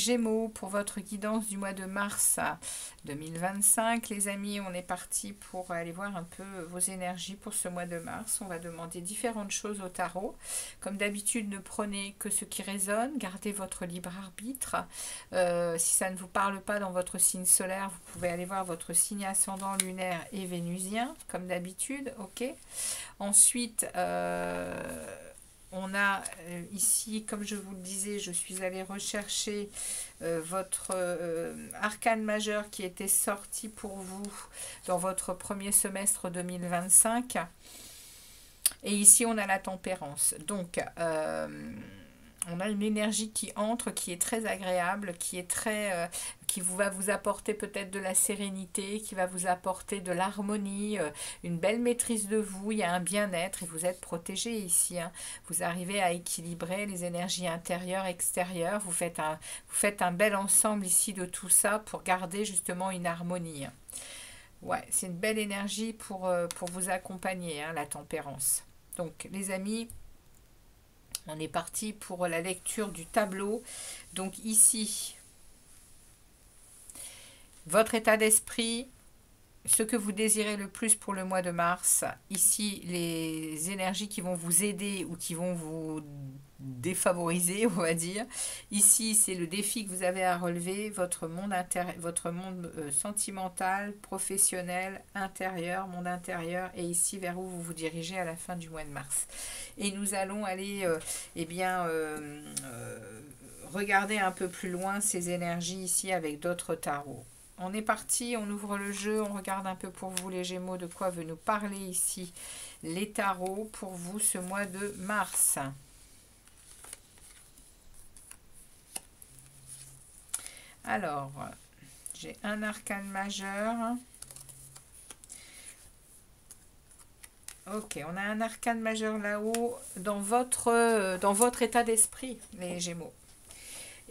Gémeaux, pour votre guidance du mois de mars 2025. Les amis, on est parti pour aller voir un peu vos énergies pour ce mois de mars. On va demander différentes choses au tarot. Comme d'habitude, ne prenez que ce qui résonne. Gardez votre libre arbitre. Si ça ne vous parle pas dans votre signe solaire, vous pouvez aller voir votre signe ascendant lunaire et vénusien, comme d'habitude. Ok. Ensuite, on a ici, comme je vous le disais, je suis allée rechercher votre arcane majeur qui était sorti pour vous dans votre premier semestre 2025. Et ici, on a la tempérance. Donc, on a une énergie qui entre, qui est très agréable, qui est très, va vous apporter peut-être de la sérénité, qui va vous apporter de l'harmonie, une belle maîtrise de vous, il y a un bien-être et vous êtes protégé ici. Hein. Vous arrivez à équilibrer les énergies intérieures, extérieures, vous faites un bel ensemble ici de tout ça pour garder justement une harmonie. Ouais, c'est une belle énergie pour vous accompagner, hein, la tempérance. Donc les amis, on est parti pour la lecture du tableau. Donc ici, votre état d'esprit, ce que vous désirez le plus pour le mois de mars. Ici, les énergies qui vont vous aider ou qui vont vous défavoriser, on va dire. Ici, c'est le défi que vous avez à relever, votre monde sentimental, professionnel, intérieur, monde intérieur, et ici vers où vous vous dirigez à la fin du mois de mars. Et nous allons aller, regarder un peu plus loin ces énergies ici avec d'autres tarots. On est parti, on ouvre le jeu, on regarde un peu pour vous les Gémeaux de quoi veut nous parler ici les tarots pour vous ce mois de mars. Alors, j'ai un arcane majeur. Ok, on a un arcane majeur là-haut dans votre état d'esprit, les Gémeaux.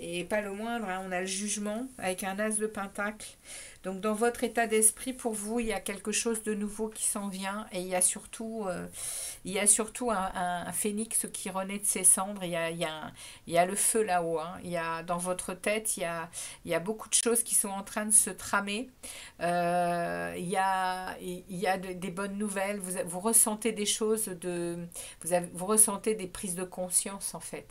Et pas le moindre, hein, on a le jugement avec un as de pentacle. Donc dans votre état d'esprit, pour vous, il y a quelque chose de nouveau qui s'en vient. Et il y a surtout un phénix qui renaît de ses cendres. Il y a le feu là-haut. Hein. Dans votre tête, il y a beaucoup de choses qui sont en train de se tramer. Il y a des bonnes nouvelles. Vous ressentez des choses, vous ressentez des prises de conscience en fait.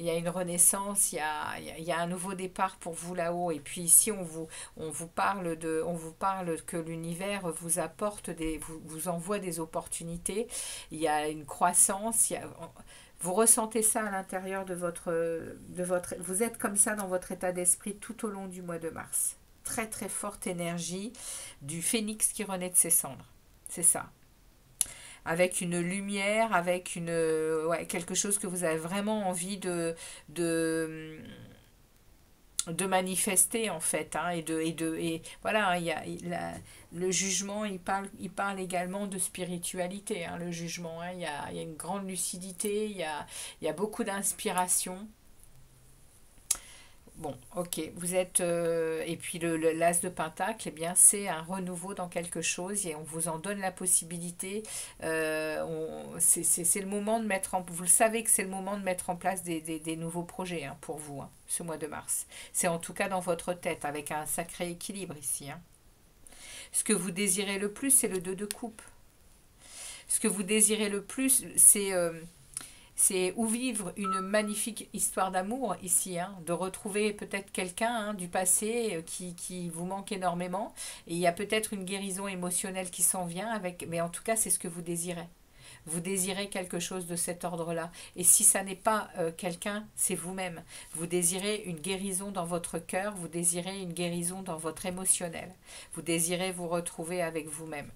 Il y a une renaissance, il y a un nouveau départ pour vous là-haut. Et puis ici, on vous parle que l'univers vous apporte vous envoie des opportunités. Il y a une croissance. Vous ressentez ça à l'intérieur de votre. Vous êtes comme ça dans votre état d'esprit tout au long du mois de mars. Très très forte énergie du phénix qui renaît de ses cendres. C'est ça. Avec une lumière, avec quelque chose que vous avez vraiment envie de manifester en fait, hein, et voilà, le jugement, il parle également de spiritualité, hein, le jugement, hein, il y a une grande lucidité, il y a beaucoup d'inspiration. Bon, ok, vous êtes... et puis l'as de Pentacle, eh bien, c'est un renouveau dans quelque chose et on vous en donne la possibilité. C'est le moment de mettre en... Vous le savez que c'est le moment de mettre en place des nouveaux projets, hein, pour vous, hein, ce mois de mars. C'est en tout cas dans votre tête, avec un sacré équilibre ici. Hein. Ce que vous désirez le plus, c'est le 2 de coupe. Ce que vous désirez le plus, c'est ou vivre une magnifique histoire d'amour ici, hein, de retrouver peut-être quelqu'un, hein, du passé qui vous manque énormément. Et il y a peut-être une guérison émotionnelle qui s'en vient avec, mais en tout cas, c'est ce que vous désirez. Vous désirez quelque chose de cet ordre-là. Et si ça n'est pas quelqu'un, c'est vous-même. Vous désirez une guérison dans votre cœur, vous désirez une guérison dans votre émotionnel. Vous désirez vous retrouver avec vous-même.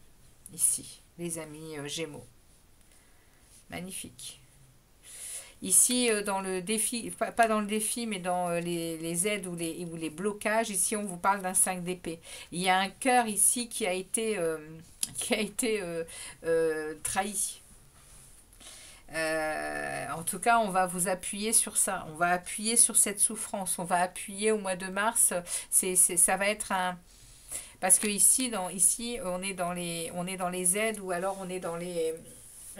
Ici, les amis Gémeaux. Magnifique. Ici, dans le défi, pas dans le défi, mais dans les aides ou les blocages, ici, on vous parle d'un 5 d'épée. Il y a un cœur ici qui a été trahi. En tout cas, on va vous appuyer sur ça. On va appuyer sur cette souffrance. On va appuyer au mois de mars. Ça va être un... Parce que ici, on est dans les aides ou alors on est dans les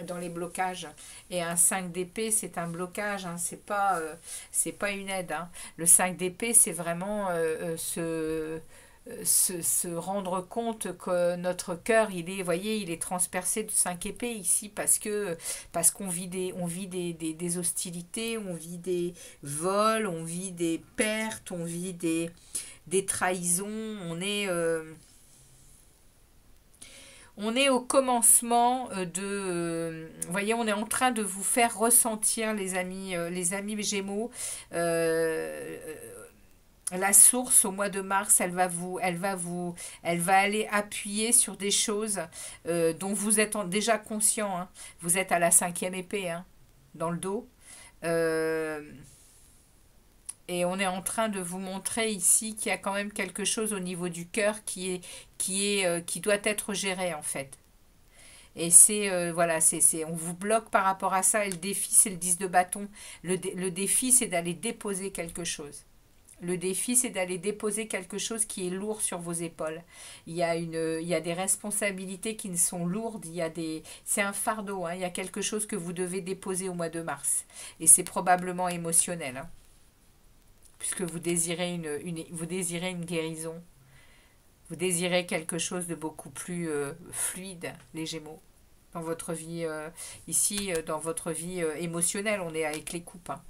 dans les blocages. Et un 5 d'épée, c'est un blocage, hein, c'est pas une aide. Hein. Le 5 d'épée, c'est vraiment se rendre compte que notre cœur, il est, voyez, il est transpercé de 5 épées ici parce qu'on vit des hostilités, on vit des vols, on vit des pertes, on vit des trahisons, on est au commencement vous voyez, on est en train de vous faire ressentir, les amis Gémeaux, euh, la source au mois de mars, elle va aller appuyer sur des choses dont vous êtes déjà conscient. Hein. Vous êtes à la 5e épée, hein, dans le dos. Euh, et on est en train de vous montrer ici qu'il y a quand même quelque chose au niveau du cœur qui doit être géré en fait. Et voilà, on vous bloque par rapport à ça. Et le défi, c'est le 10 de bâton. Le défi, c'est d'aller déposer quelque chose. Le défi, c'est d'aller déposer quelque chose qui est lourd sur vos épaules. Il y a des responsabilités qui ne sont lourdes. C'est un fardeau. Hein, il y a quelque chose que vous devez déposer au mois de mars. Et c'est probablement émotionnel. Hein, puisque vous désirez une guérison. Vous désirez quelque chose de beaucoup plus fluide, les Gémeaux. Dans votre vie, dans votre vie émotionnelle, on est avec les coupes. Hein.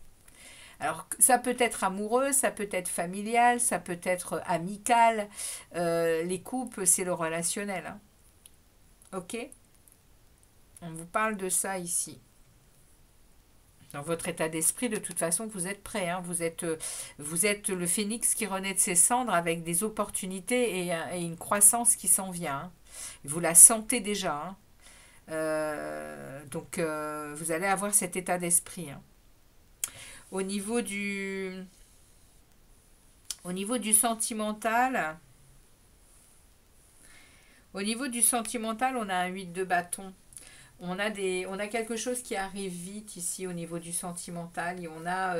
Alors, ça peut être amoureux, ça peut être familial, ça peut être amical. Les couples, c'est le relationnel. Hein. Ok? On vous parle de ça ici. Dans votre état d'esprit, de toute façon, vous êtes prêt. Hein. Vous êtes le phénix qui renaît de ses cendres avec des opportunités et une croissance qui s'en vient. Hein. Vous la sentez déjà. Hein. Donc, vous allez avoir cet état d'esprit. Hein. Au niveau du, au niveau du sentimental, on a un 8 de bâton. On a quelque chose qui arrive vite ici au niveau du sentimental. Et on a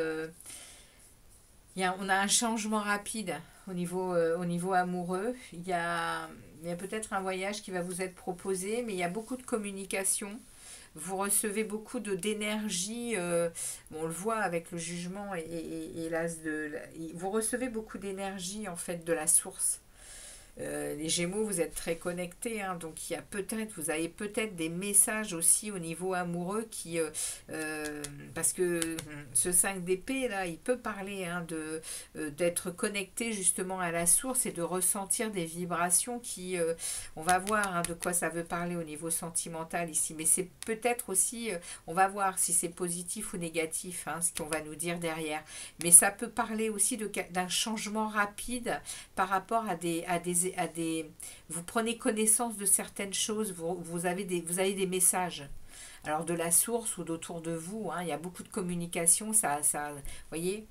un changement rapide au niveau amoureux. Il y a peut-être un voyage qui va vous être proposé, mais il y a beaucoup de communication. Vous recevez beaucoup d'énergie, on le voit avec le jugement et vous recevez beaucoup d'énergie en fait de la source. Les Gémeaux, vous êtes très connectés, hein, donc vous avez peut-être des messages aussi au niveau amoureux parce que ce 5 d'épée là, il peut parler hein, d'être connecté justement à la source et de ressentir des vibrations on va voir hein, de quoi ça veut parler au niveau sentimental ici, mais c'est peut-être aussi, on va voir si c'est positif ou négatif, hein, ce qu'on va nous dire derrière, mais ça peut parler aussi d'un changement rapide par rapport à des vous prenez connaissance de certaines choses, vous avez des messages. Alors de la source ou d'autour de vous, hein, il y a beaucoup de communication, vous voyez,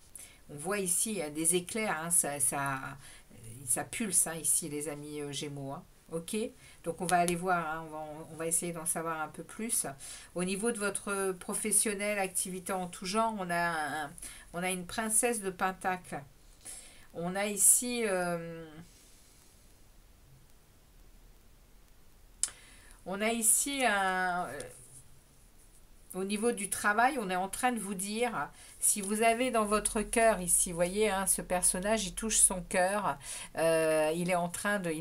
on voit ici il y a des éclairs, hein, ça pulse hein, ici les amis Gémeaux. Hein. Ok, donc on va aller voir, hein, on va essayer d'en savoir un peu plus. Au niveau de votre professionnel, activité en tout genre, on a une princesse de Pentacle. On a ici... On a ici au niveau du travail, on est en train de vous dire, si vous avez dans votre cœur ici, vous voyez, hein, ce personnage, il touche son cœur, il est en train de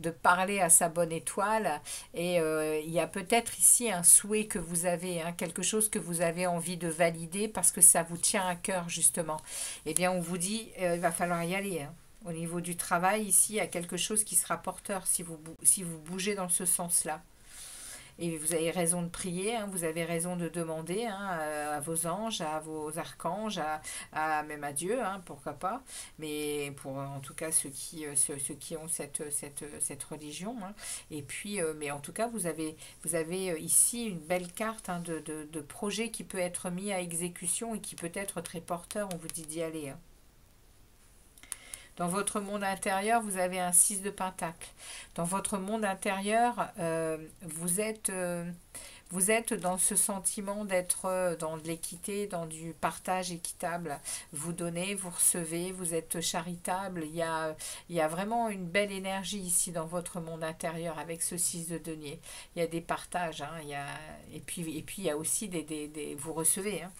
parler à sa bonne étoile, et il y a peut-être ici un souhait que vous avez, hein, quelque chose que vous avez envie de valider parce que ça vous tient à cœur justement. Eh bien, on vous dit, il va falloir y aller, hein. Au niveau du travail, ici, il y a quelque chose qui sera porteur si vous bougez dans ce sens-là. Et vous avez raison de prier, hein, vous avez raison de demander hein, à vos anges, à vos archanges, même à Dieu, hein, pourquoi pas. Mais pour en tout cas ceux qui ont cette religion. Hein. Et puis, mais en tout cas, vous avez ici une belle carte hein, de projet qui peut être mis à exécution et qui peut être très porteur, on vous dit d'y aller. Hein. Dans votre monde intérieur, vous avez un 6 de pentacle. Dans votre monde intérieur, Vous êtes dans ce sentiment d'être dans de l'équité, dans du partage équitable. Vous donnez, vous recevez, vous êtes charitable. Il y a vraiment une belle énergie ici dans votre monde intérieur avec ce 6 de denier. Il y a des partages, hein, et puis il y a aussi vous recevez, hein.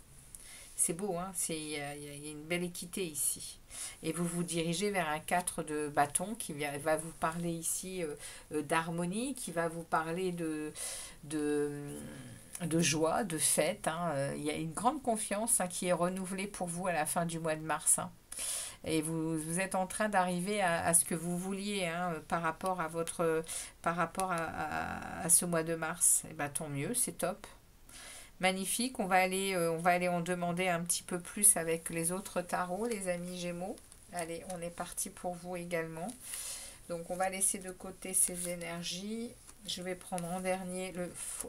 C'est beau, hein, il y a une belle équité ici. Et vous vous dirigez vers un 4 de bâton qui va vous parler ici d'harmonie, qui va vous parler de, de joie, de fête, hein. Il y a une grande confiance, hein, qui est renouvelée pour vous à la fin du mois de mars, hein. Et vous êtes en train d'arriver à ce que vous vouliez, hein, par rapport à ce mois de mars. Et ben, tant mieux, c'est top. Magnifique, on va aller en demander un petit peu plus avec les autres tarots, les amis Gémeaux. Allez, on est parti pour vous également. Donc, on va laisser de côté ces énergies. Je vais prendre en dernier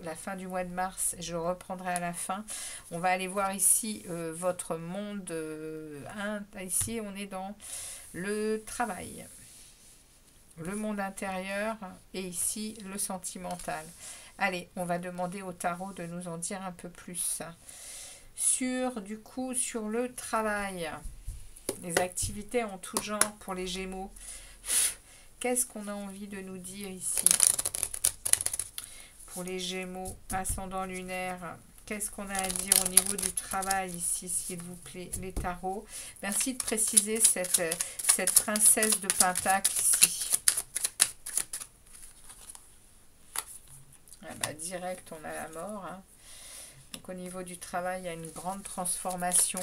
la fin du mois de mars. Je reprendrai à la fin. On va aller voir ici votre monde. Ici, on est dans le travail, le monde intérieur et ici, le sentimental. Allez, on va demander au tarot de nous en dire un peu plus. Sur le travail, les activités en tout genre pour les Gémeaux. Qu'est-ce qu'on a envie de nous dire ici? Pour les Gémeaux, ascendant lunaire, qu'est-ce qu'on a à dire au niveau du travail ici, s'il vous plaît, les tarots? Merci de préciser cette princesse de Pentacle ici. Ah bah, direct, on a la mort, hein. Donc au niveau du travail, il y a une grande transformation.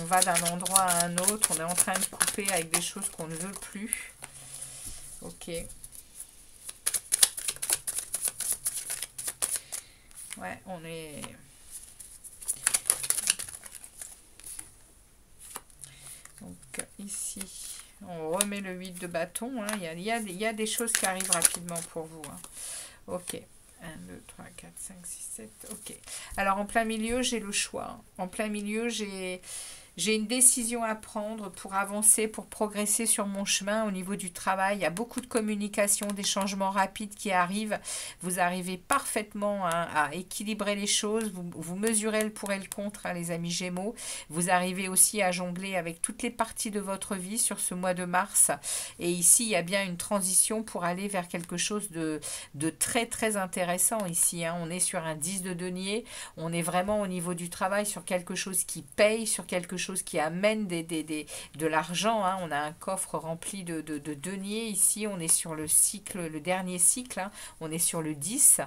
On va d'un endroit à un autre. On est en train de couper avec des choses qu'on ne veut plus. Ok. Ouais, on est... Donc ici, on remet le 8 de bâton, hein. Il y a des choses qui arrivent rapidement pour vous, hein. Ok. 1, 2, 3, 4, 5, 6, 7. Ok. Alors, en plein milieu, j'ai le choix. En plein milieu, j'ai une décision à prendre pour avancer, pour progresser sur mon chemin au niveau du travail. Il y a beaucoup de communication, des changements rapides qui arrivent. Vous arrivez parfaitement, hein, à équilibrer les choses. Vous mesurez le pour et le contre, hein, les amis Gémeaux. Vous arrivez aussi à jongler avec toutes les parties de votre vie sur ce mois de mars. Et ici, il y a bien une transition pour aller vers quelque chose de très, très intéressant ici, hein. On est sur un 10 de denier. On est vraiment au niveau du travail sur quelque chose qui paye, sur quelque chose qui amène de l'argent, hein. On a un coffre rempli de deniers ici. On est sur le cycle, le dernier cycle, hein. On est sur le 10.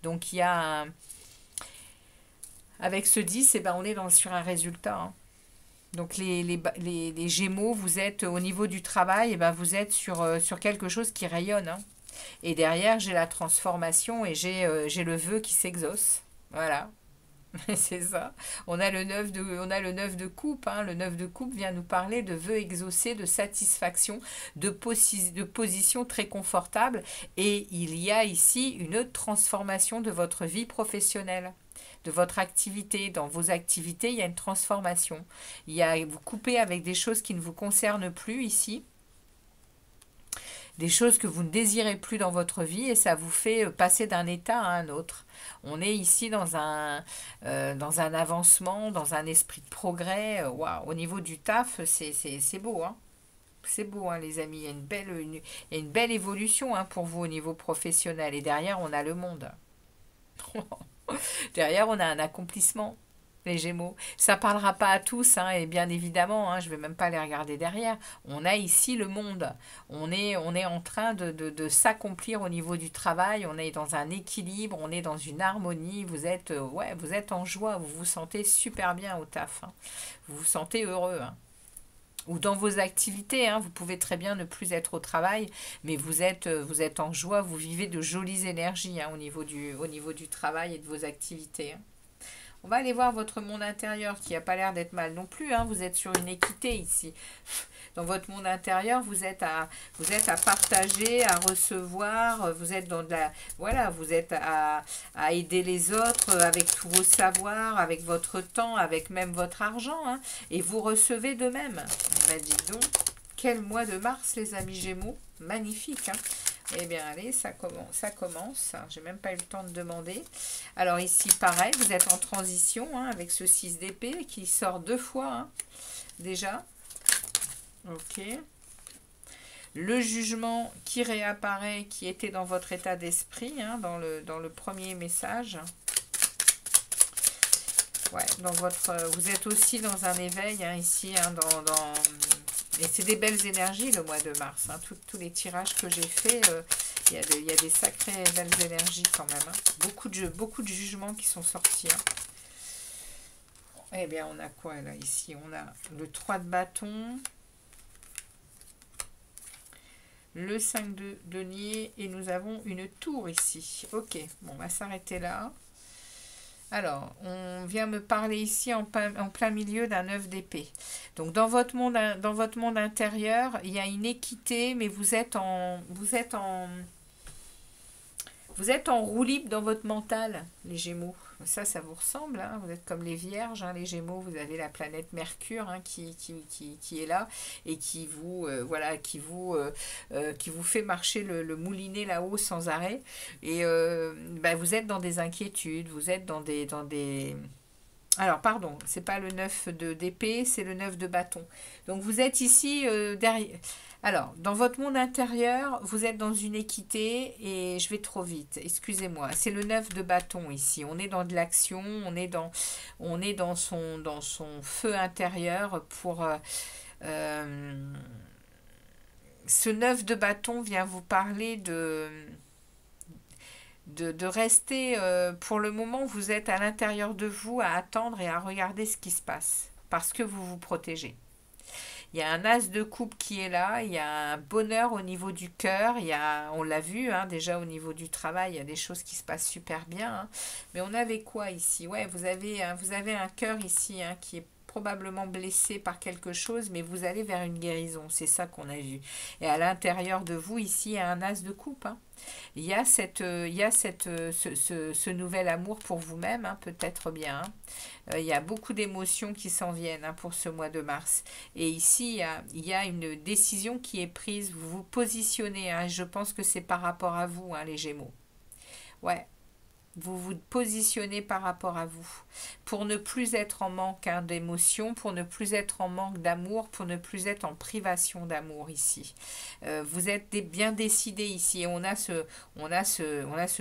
Donc, il y a avec ce 10, eh ben, on est sur un résultat, hein. Donc les Gémeaux, vous êtes au niveau du travail, eh ben, vous êtes sur quelque chose qui rayonne, hein. Et derrière, j'ai la transformation et j'ai le vœu qui s'exauce. Voilà. C'est ça. On a le 9 de coupe, hein. Le 9 de coupe vient nous parler de vœux exaucés, de satisfaction, de position très confortable. Et il y a ici une transformation de votre vie professionnelle, de votre activité. Dans vos activités, il y a une transformation. Vous coupez avec des choses qui ne vous concernent plus ici. Des choses que vous ne désirez plus dans votre vie et ça vous fait passer d'un état à un autre. On est ici dans un avancement, dans un esprit de progrès. Waouh, au niveau du taf, c'est beau, hein. C'est beau, hein, les amis. Il y a une belle évolution, hein, pour vous au niveau professionnel. Et derrière, on a le monde. Derrière, on a un accomplissement. Les Gémeaux. Ça parlera pas à tous, hein, et bien évidemment, hein, je vais même pas les regarder derrière. On a ici le monde. On est en train de s'accomplir au niveau du travail. On est dans un équilibre, on est dans une harmonie. Vous êtes en joie, vous vous sentez super bien au taf, hein. Vous vous sentez heureux, hein. Ou dans vos activités, hein, vous pouvez très bien ne plus être au travail, mais vous êtes en joie, vous vivez de jolies énergies, hein, au niveau du travail et de vos activités, hein. On va aller voir votre monde intérieur qui n'a pas l'air d'être mal non plus, hein. Vous êtes sur une équité ici. Dans votre monde intérieur, vous êtes à partager, à recevoir. Vous êtes vous êtes à aider les autres avec tous vos savoirs, avec votre temps, avec même votre argent, hein. Et vous recevez de même. Ben, dites donc, quel mois de mars, les amis Gémeaux. Magnifique, hein. Eh bien, allez, ça commence. Ça commence. J'ai même pas eu le temps de demander. Alors ici, pareil, vous êtes en transition hein, avec ce 6 d'épée qui sort 2 fois hein, déjà. Ok. Le jugement qui réapparaît, qui était dans votre état d'esprit, hein, dans le premier message. Ouais, dans votre, vous êtes aussi dans un éveil hein, ici, hein, et c'est des belles énergies le mois de mars. Hein, tous les tirages que j'ai faits, il y a des sacrées belles énergies quand même. Hein. Beaucoup de jugements qui sont sortis. Hein. Eh bien, on a quoi là ici? On a le 3 de bâton, le 5 de denier et nous avons une tour ici. Ok, bon, on va s'arrêter là. Alors, on vient me parler ici en plein milieu d'un 9 d'épée. Donc, dans votre monde intérieur, il y a une équité, mais vous êtes en roue libre dans votre mental, les Gémeaux. Ça vous ressemble. Hein, vous êtes comme les Vierges, hein, les Gémeaux. Vous avez la planète Mercure hein, qui est là et qui vous, qui vous fait marcher le moulinet là-haut sans arrêt. Et vous êtes dans des inquiétudes, vous êtes dans des... Alors, pardon, c'est pas le 9 d'épée, c'est le 9 de bâton. Donc, vous êtes ici derrière... Alors, dans votre monde intérieur, vous êtes dans une équité et je vais trop vite, excusez-moi. C'est le 9 de bâton ici. On est dans de l'action, on est dans son feu intérieur pour... ce 9 de bâton vient vous parler de rester, pour le moment, vous êtes à l'intérieur de vous à attendre et à regarder ce qui se passe parce que vous vous protégez. Il y a un as de coupe qui est là, il y a un bonheur au niveau du cœur, on l'a vu hein, déjà au niveau du travail, il y a des choses qui se passent super bien. Hein. Mais on avait quoi ici? Ouais, vous avez un cœur ici hein, qui est probablement blessé par quelque chose, mais vous allez vers une guérison, c'est ça qu'on a vu. Et à l'intérieur de vous, ici, il y a un as de coupe. Hein. Il y a ce nouvel amour pour vous-même, hein, peut-être bien. Hein. Il y a beaucoup d'émotions qui s'en viennent hein, pour ce mois de mars. Et ici, il y a une décision qui est prise. Vous vous positionnez. Hein, je pense que c'est par rapport à vous, hein, les Gémeaux. Ouais. Vous vous positionnez par rapport à vous. Pour ne plus être en manque hein, d'émotions, pour ne plus être en manque d'amour, pour ne plus être en privation d'amour ici. Vous êtes bien décidé ici. Et on a ce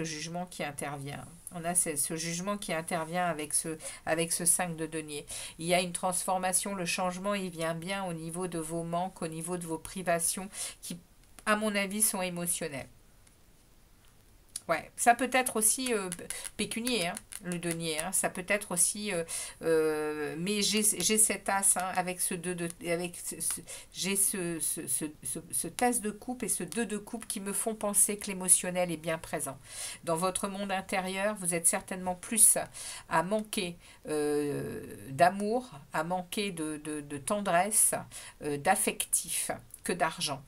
jugement qui intervient. On a ce jugement qui intervient avec ce 5 de denier. Il y a une transformation, le changement, il vient bien au niveau de vos manques, au niveau de vos privations, qui, à mon avis, sont émotionnelles. Ouais, ça peut être aussi pécunier, hein, le denier. Hein, ça peut être aussi, mais j'ai cet as hein, avec ce 2 de, avec j'ai ce as de coupe et ce 2 de coupe qui me font penser que l'émotionnel est bien présent. Dans votre monde intérieur, vous êtes certainement plus à manquer d'amour, à manquer de tendresse, d'affectif que d'argent.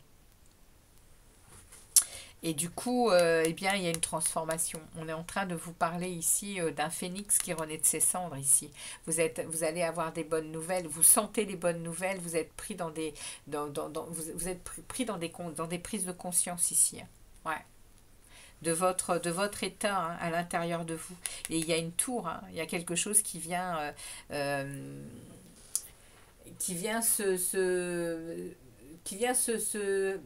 Et du coup, eh bien, il y a une transformation. On est en train de vous parler ici d'un phénix qui renaît de ses cendres ici. Vous allez avoir des bonnes nouvelles. Vous sentez les bonnes nouvelles. Vous êtes pris vous êtes pris dans des prises de conscience ici. Hein. Ouais. De votre état hein, à l'intérieur de vous. Et il y a une tour. Hein. Il y a quelque chose qui vient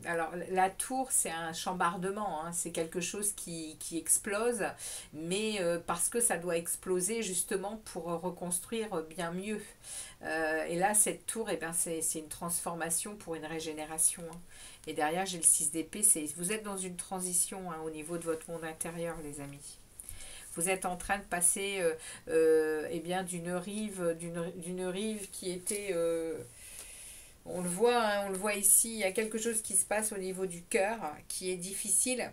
Alors, la tour, c'est un chambardement, hein, c'est quelque chose qui explose, mais parce que ça doit exploser justement pour reconstruire bien mieux. Et là, cette tour, eh ben, c'est une transformation pour une régénération. Hein. Et derrière, j'ai le 6 d'épée, vous êtes dans une transition hein, au niveau de votre monde intérieur, les amis. Vous êtes en train de passer eh bien, d'une rive qui était... on le voit, hein, on le voit ici, il y a quelque chose qui se passe au niveau du cœur qui est difficile.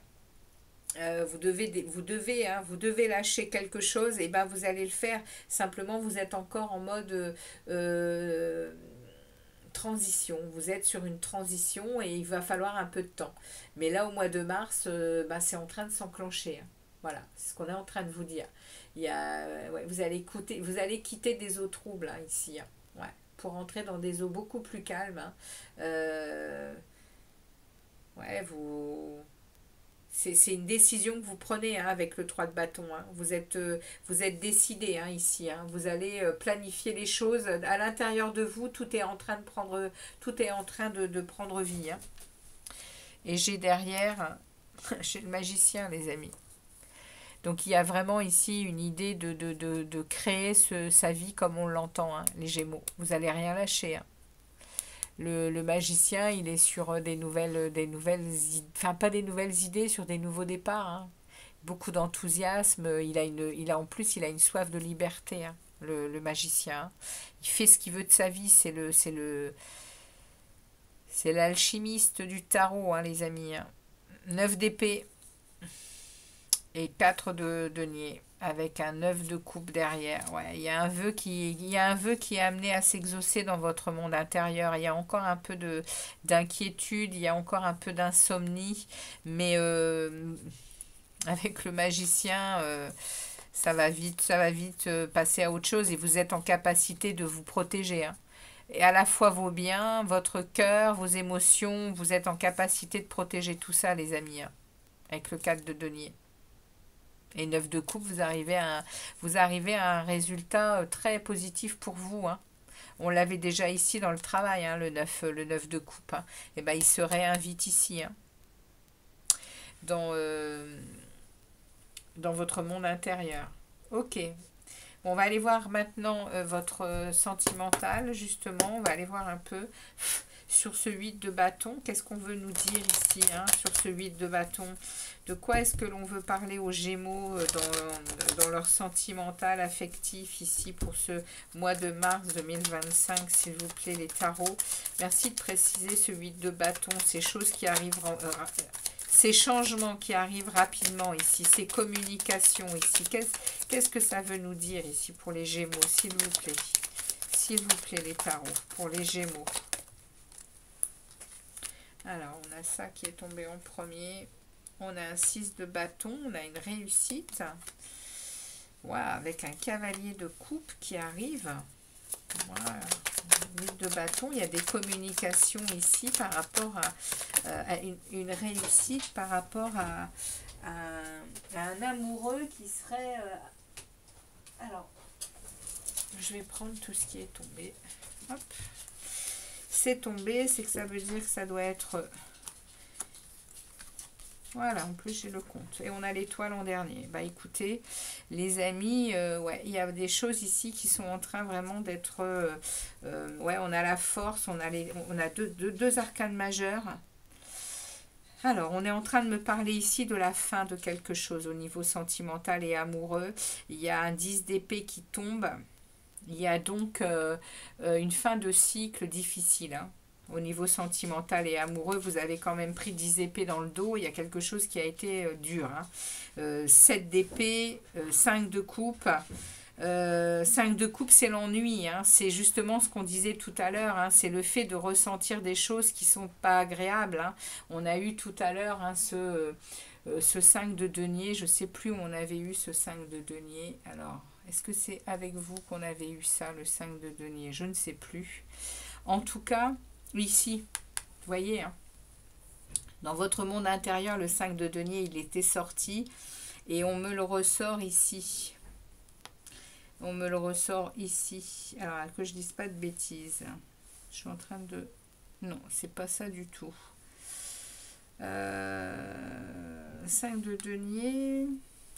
Vous devez lâcher quelque chose et ben vous allez le faire. Simplement, vous êtes encore en mode transition. Vous êtes sur une transition et il va falloir un peu de temps. Mais là, au mois de mars, c'est en train de s'enclencher. Hein. Voilà, c'est ce qu'on est en train de vous dire. Ouais, vous allez quitter des eaux troubles hein, ici. Hein. Ouais, pour entrer dans des eaux beaucoup plus calmes. Hein. Ouais, C'est une décision que vous prenez, hein, avec le 3 de bâton, hein. Vous êtes décidé, hein, ici, hein. Vous allez planifier les choses. À l'intérieur de vous, tout est en train de prendre, tout est en train de prendre vie, hein. Et j'ai derrière, j'ai le magicien, les amis. Donc il y a vraiment ici une idée de créer sa vie comme on l'entend, hein, les Gémeaux. Vous allez rien lâcher, hein. Le magicien, il est sur enfin pas des nouvelles idées, sur des nouveaux départs, hein. Beaucoup d'enthousiasme. En plus, il a une soif de liberté, hein, le magicien, hein. Il fait ce qu'il veut de sa vie. C'est l'alchimiste du tarot, hein, les amis, hein. 9 d'épée et 4 de denier avec un 9 de coupe derrière. Ouais, il y a un vœu qui est amené à s'exaucer dans votre monde intérieur. Il y a encore un peu d'inquiétude, il y a encore un peu d'insomnie, mais avec le magicien, ça va vite passer à autre chose et vous êtes en capacité de vous protéger, hein. Et à la fois vos biens, votre cœur, vos émotions, vous êtes en capacité de protéger tout ça, les amis, hein, avec le 4 de denier. Et 9 de coupe, vous arrivez à un résultat très positif pour vous, hein. On l'avait déjà ici dans le travail, hein, le 9 de coupe, hein. Et ben, il se réinvite ici, hein, dans, dans votre monde intérieur. Ok. Bon, on va aller voir maintenant votre sentimental, justement. On va aller voir un peu sur ce 8 de bâton. Qu'est-ce qu'on veut nous dire ici, hein, sur ce 8 de bâton? De quoi est-ce que l'on veut parler aux Gémeaux dans leur sentimental affectif ici pour ce mois de mars 2025, s'il vous plaît, les tarots? Merci de préciser ce 8 de bâton, ces choses qui arrivent, ces changements qui arrivent rapidement ici, ces communications ici. Qu'est-ce que ça veut nous dire ici pour les Gémeaux, s'il vous plaît? S'il vous plaît, les tarots, pour les Gémeaux. Alors, on a ça qui est tombé en premier. On a un 6 de bâton, on a une réussite. Wow, avec un cavalier de coupe qui arrive. Voilà. 8 de bâton, il y a des communications ici par rapport à une réussite, par rapport à un amoureux qui serait... alors, je vais prendre tout ce qui est tombé. Hop. C'est tombé, c'est que ça veut dire que ça doit être... Voilà, en plus j'ai le compte. Et on a l'étoile en dernier. Bah écoutez, les amis, ouais, il y a des choses ici qui sont en train vraiment d'être... ouais, on a la force, on a deux arcanes majeures. Alors, on est en train de me parler ici de la fin de quelque chose au niveau sentimental et amoureux. Il y a un 10 d'épée qui tombe. Il y a donc une fin de cycle difficile, hein. Au niveau sentimental et amoureux, vous avez quand même pris 10 épées dans le dos. Il y a quelque chose qui a été dur, hein. 7 d'épée, 5 de coupe. 5 de coupe, c'est l'ennui, hein. C'est justement ce qu'on disait tout à l'heure, hein. C'est le fait de ressentir des choses qui sont pas agréables, hein. On a eu tout à l'heure, hein, ce 5 de denier. Je sais plus où on avait eu ce 5 de denier. Alors, est-ce que c'est avec vous qu'on avait eu ça, le 5 de denier? Je ne sais plus. En tout cas, ici, vous voyez, hein, dans votre monde intérieur, le 5 de denier, il était sorti. Et on me le ressort ici. On me le ressort ici. Alors, que je dise pas de bêtises. Je suis en train de... Non, c'est pas ça du tout. 5 de denier...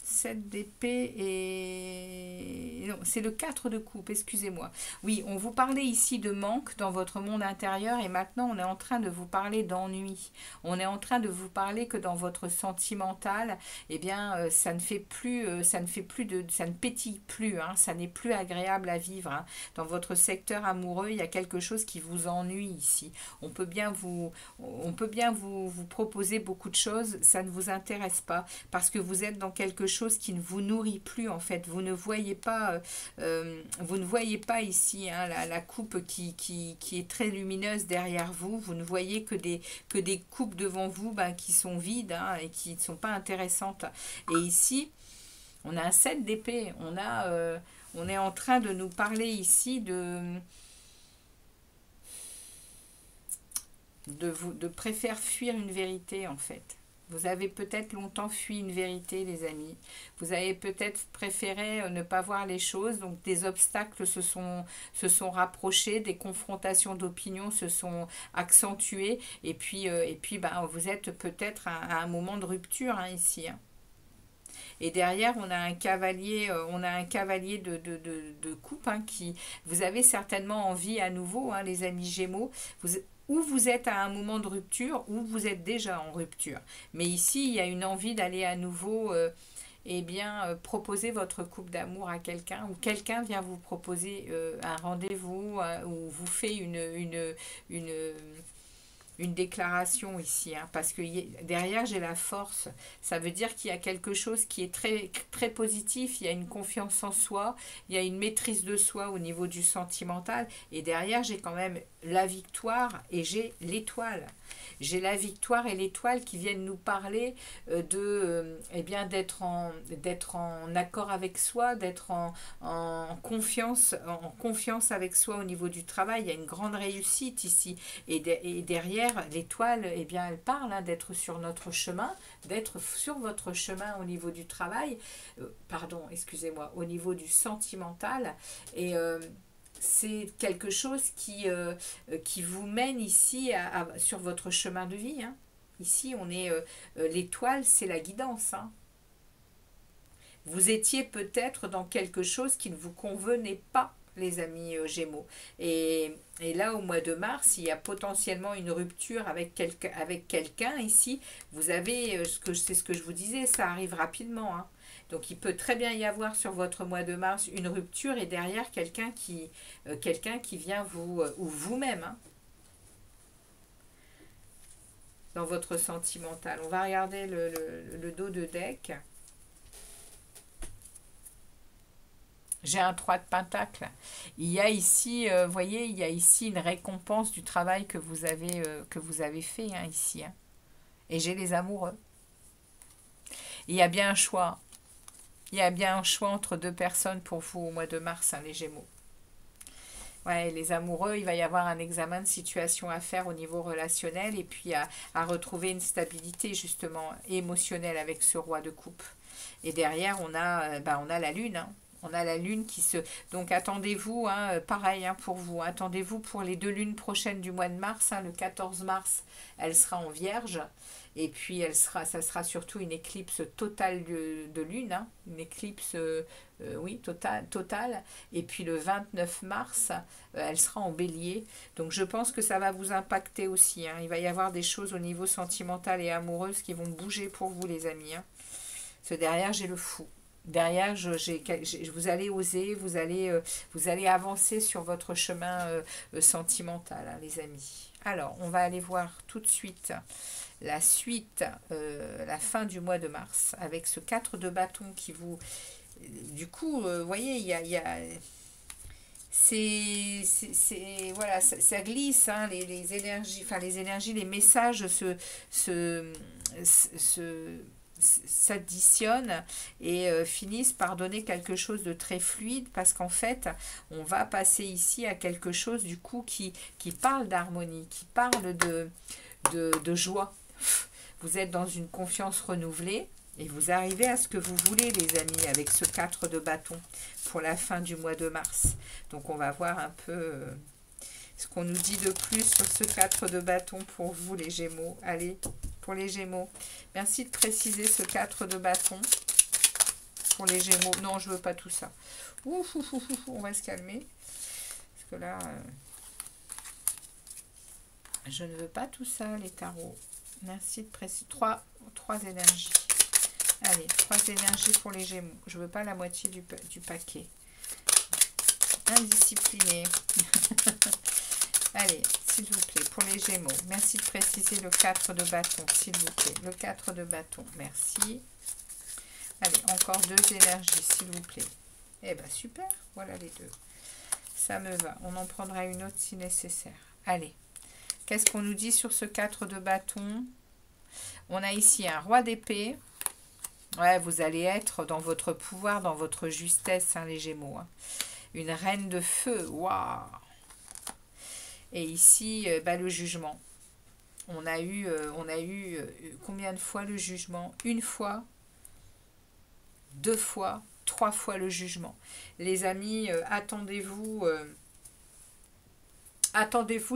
7 d'épée et... Non, c'est le 4 de coupe, excusez-moi. Oui, on vous parlait ici de manque dans votre monde intérieur et maintenant on est en train de vous parler d'ennui. On est en train de vous parler que dans votre sentimental, eh bien, ça ne pétille plus, hein, ça n'est plus agréable à vivre, hein. Dans votre secteur amoureux, il y a quelque chose qui vous ennuie ici. On peut bien vous proposer beaucoup de choses, ça ne vous intéresse pas parce que vous êtes dans quelque chose qui ne vous nourrit plus en fait. Vous ne voyez pas ici, hein, la coupe qui est très lumineuse derrière vous. Vous ne voyez que des coupes devant vous, ben, qui sont vides, hein, et qui ne sont pas intéressantes. Et ici, on a un 7 d'épée. On est en train de nous parler ici de préférer fuir une vérité en fait. Vous avez peut-être longtemps fui une vérité, les amis. Vous avez peut-être préféré ne pas voir les choses. Donc des obstacles se sont rapprochés, des confrontations d'opinion se sont accentuées. Et puis ben, vous êtes peut-être à un moment de rupture hein, ici. Hein. Et derrière, on a un cavalier de coupe hein, qui, vous avez certainement envie à nouveau, hein, les amis Gémeaux, ou vous êtes à un moment de rupture, ou vous êtes déjà en rupture. Mais ici, il y a une envie d'aller à nouveau, eh bien, proposer votre coupe d'amour à quelqu'un, ou quelqu'un vient vous proposer un rendez-vous, ou vous fait une, une déclaration ici, hein, parce que derrière j'ai la force. Ça veut dire qu'il y a quelque chose qui est très, très positif, il y a une confiance en soi, il y a une maîtrise de soi au niveau du sentimental, et derrière j'ai quand même la victoire et j'ai l'étoile. J'ai la victoire et l'étoile qui viennent nous parler eh bien, d'être en accord avec soi, d'être en confiance avec soi au niveau du travail. Il y a une grande réussite ici. Et derrière, l'étoile, eh bien, elle parle hein, d'être sur notre chemin, d'être sur votre chemin au niveau du travail, pardon, excusez-moi, au niveau du sentimental. Et c'est quelque chose qui vous mène ici sur votre chemin de vie. Hein. Ici, on est l'étoile, c'est la guidance. Hein. Vous étiez peut-être dans quelque chose qui ne vous convenait pas, les amis Gémeaux. Et là, au mois de mars, il y a potentiellement une rupture avec quelqu'un ici. Vous avez, c'est ce que je vous disais, ça arrive rapidement. Hein. Donc, il peut très bien y avoir sur votre mois de mars une rupture et derrière quelqu'un qui vient vous, ou vous-même, hein, dans votre sentimental. On va regarder le dos de deck. J'ai un 3 de pentacle. Il y a ici, vous voyez, il y a ici une récompense du travail que vous avez fait hein, ici. Hein. Et j'ai les amoureux. Il y a bien un choix. Il y a bien un choix entre deux personnes pour vous au mois de mars, hein, les Gémeaux. Ouais, les amoureux, il va y avoir un examen de situation à faire au niveau relationnel et puis à retrouver une stabilité justement émotionnelle avec ce roi de coupe. Et derrière, on a la lune. Hein. On a la lune qui se... Donc attendez-vous, hein, pareil hein, pour vous, attendez-vous pour les 2 lunes prochaines du mois de mars. Hein, le 14 mars, elle sera en Vierge. Et puis ça sera surtout une éclipse totale de lune. Hein, une éclipse, oui, totale. Et puis le 29 mars, elle sera en Bélier. Donc je pense que ça va vous impacter aussi. Hein. Il va y avoir des choses au niveau sentimental et amoureux qui vont bouger pour vous, les amis. Hein. Parce que derrière, j'ai le fou. Derrière, vous allez oser, vous allez avancer sur votre chemin sentimental, hein, les amis. Alors, on va aller voir tout de suite la suite, la fin du mois de mars, avec ce 4 de bâton qui vous... Du coup, vous voyez, il y a voilà, ça glisse, hein, les énergies, enfin les énergies, les messages s'additionnent et finissent par donner quelque chose de très fluide parce qu'en fait on va passer ici à quelque chose du coup qui parle d'harmonie, qui parle de joie. Vous êtes dans une confiance renouvelée et vous arrivez à ce que vous voulez, les amis, avec ce 4 de bâton pour la fin du mois de mars. Donc on va voir un peu ce qu'on nous dit de plus sur ce 4 de bâton pour vous, les Gémeaux. Allez, pour les Gémeaux. Merci de préciser ce 4 de bâton pour les Gémeaux. Non, je veux pas tout ça. Ouf, on va se calmer. Parce que là, je ne veux pas tout ça, les tarots. Merci de préciser. 3 énergies. Allez, 3 énergies pour les Gémeaux. Je veux pas la moitié du paquet. Indiscipliné. Allez, s'il vous plaît, pour les Gémeaux. Merci de préciser le 4 de bâton, s'il vous plaît. Le 4 de bâton, merci. Allez, encore 2 énergies, s'il vous plaît. Eh bien, super, voilà les 2. Ça me va. On en prendra une autre si nécessaire. Allez, qu'est-ce qu'on nous dit sur ce 4 de bâton? On a ici un roi d'épée. Ouais, vous allez être dans votre pouvoir, dans votre justesse, hein, les Gémeaux. Hein. Une reine de feu, waouh! Et ici, le jugement. On a eu combien de fois le jugement? Une fois, deux fois, trois fois le jugement. Les amis, attendez-vous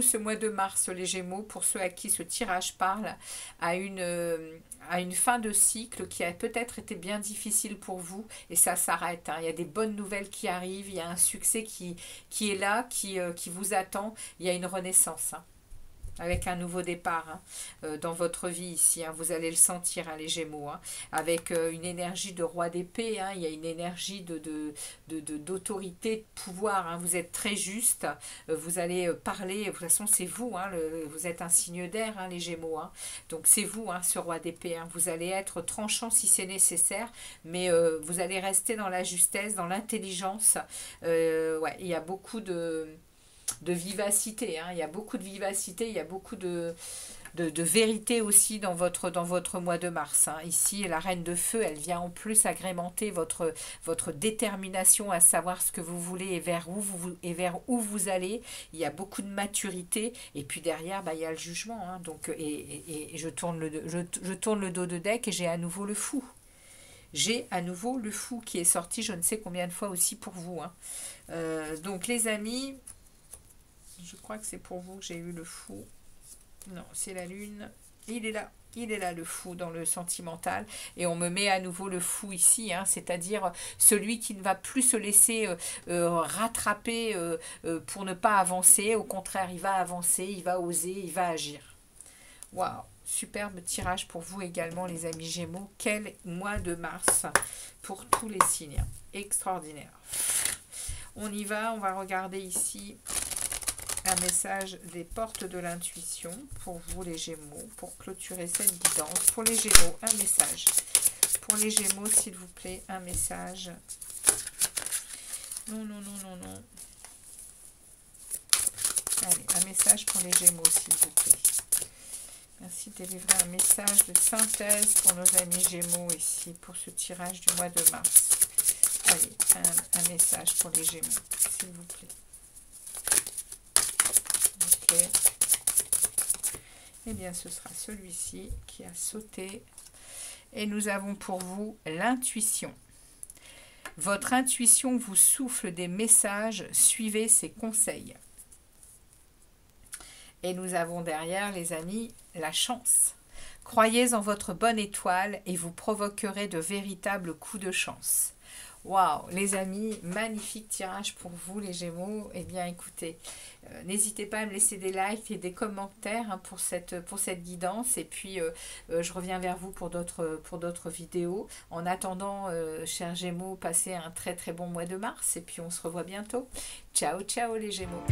ce mois de mars, les Gémeaux, pour ceux à qui ce tirage parle, à une fin de cycle qui a peut-être été bien difficile pour vous, et ça s'arrête, hein. Il y a des bonnes nouvelles qui arrivent, il y a un succès qui est là, qui vous attend, il y a une renaissance, hein, avec un nouveau départ, hein, dans votre vie ici, hein. Vous allez le sentir, hein, les Gémeaux, hein, avec une énergie de roi d'épée, hein. Il y a une énergie d'autorité, de pouvoir, hein. Vous êtes très juste, vous allez parler, de toute façon c'est vous, hein, vous êtes un signe d'air, hein, les Gémeaux, hein. Donc c'est vous, hein, ce roi d'épée, hein. Vous allez être tranchant si c'est nécessaire, mais vous allez rester dans la justesse, dans l'intelligence. Ouais, il y a beaucoup de vivacité, hein. Il y a beaucoup de vivacité, il y a beaucoup de vérité aussi dans votre mois de mars, hein. Ici, la reine de feu, elle vient en plus agrémenter votre détermination à savoir ce que vous voulez et vers où vous allez. Il y a beaucoup de maturité, et puis derrière, bah, il y a le jugement, hein. Donc, et je tourne le dos de deck et j'ai à nouveau le fou. J'ai à nouveau le fou qui est sorti je ne sais combien de fois aussi pour vous, hein. Donc les amis, je crois que c'est pour vous que j'ai eu le fou. Non, c'est la lune. Il est là le fou dans le sentimental. Et on me met à nouveau le fou ici, hein, c'est-à-dire celui qui ne va plus se laisser rattraper pour ne pas avancer. Au contraire, il va avancer, il va oser, il va agir. Waouh, superbe tirage pour vous également, les amis Gémeaux. Quel mois de mars pour tous les signes. Extraordinaire. On y va, on va regarder ici un message des portes de l'intuition pour vous les Gémeaux, pour clôturer cette guidance. Pour les Gémeaux, un message. Pour les Gémeaux, s'il vous plaît, un message. Non, non, non, non, non. Allez, un message pour les Gémeaux, s'il vous plaît. Merci de délivrer un message de synthèse pour nos amis Gémeaux ici, pour ce tirage du mois de mars. Allez, un message pour les Gémeaux, s'il vous plaît. Ok. Eh bien, ce sera celui-ci qui a sauté. Et nous avons pour vous l'intuition. Votre intuition vous souffle des messages, suivez ses conseils. Et nous avons derrière, les amis, la chance. Croyez en votre bonne étoile et vous provoquerez de véritables coups de chance. Waouh, les amis, magnifique tirage pour vous, les Gémeaux. Eh bien, écoutez, n'hésitez pas à me laisser des likes et des commentaires, hein, pour cette guidance. Et puis, je reviens vers vous pour d'autres vidéos. En attendant, chers Gémeaux, passez un très très bon mois de mars. Et puis, on se revoit bientôt. Ciao, ciao, les Gémeaux.